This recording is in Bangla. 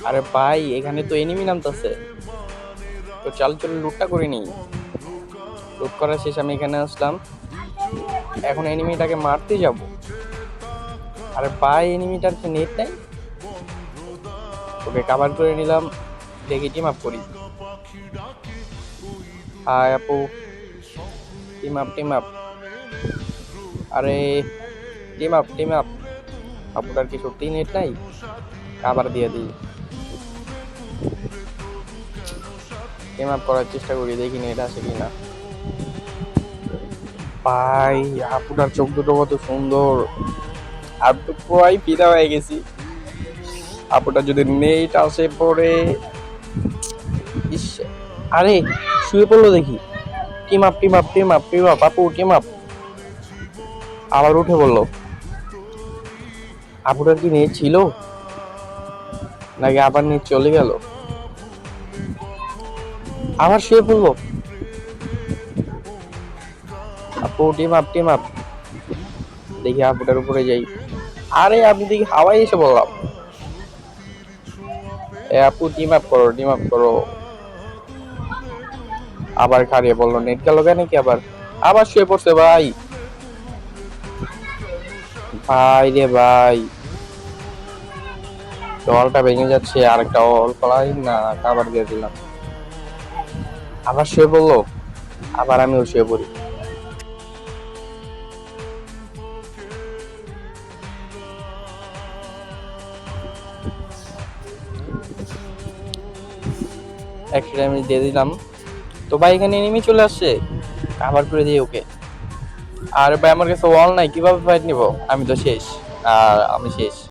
আরে ভাই, এখানে তো এনিমি নামতেছে। তো চাল চল লুটটা করে নি। লুট করার শেষ আমি এখানে আসলাম। এখন এনিমিটাকে মারতে যাব। আরে ভাই, এনিমিটার কি নেট নাই? ওকে কাভার করে নিলাম। দেখি টিম আপ করি। হাই আপু, টিম আপ টিম আপ। আরে টিম আপ টিম আপ। আপুটার কি সত্যি নেট নাই? কাভার দিয়ে দিই। টিম আপ করার চেষ্টা করি, দেখি নেট আসে কিনা। ভাই, আপুটার চোখ দুটো কত সুন্দর। আর তো পুরাই ফিদা হয়ে গেছি। আপুটা যদি নেট আসে পরে। ইস, আরে শুয়ে পড়লো দেখি। Team up team up team up team up, আপু টিম আপ। আবার উঠে বললো। আপুটার কি নেট ছিল নাকি আবার নেট চলে গেল? আবার শুয়ে পড়লো। আপু টিম আপ টিম আপ। দেখি আপুটার উপরে যাই। আরে আমি দেখি হাওয়ায় এসে বললাম, এ আপু টিম আপ করো টিম আপ করো। আবার খারিয়ে বললো নেট গেল কেন কি আবার। আবার শুয়ে পড়ছে ভাই। ভাই রে ভাই, জলটা ভেঙে যাচ্ছে। আর একটা অল কলাই না, আবার দিয়ে দিলাম। আবার শুয়ে পড়লো। আবার আমিও শুয়ে পড়ি। একটা আমি দিয়ে দিলাম। তো ভাই এখানে এনিমি চলে আসছে। আবার করে দিই ওকে। আর ভাই আমার কাছে ওয়াল নাই, কিভাবে ফাইট নিব? আমি তো শেষ। আর আমি শেষ।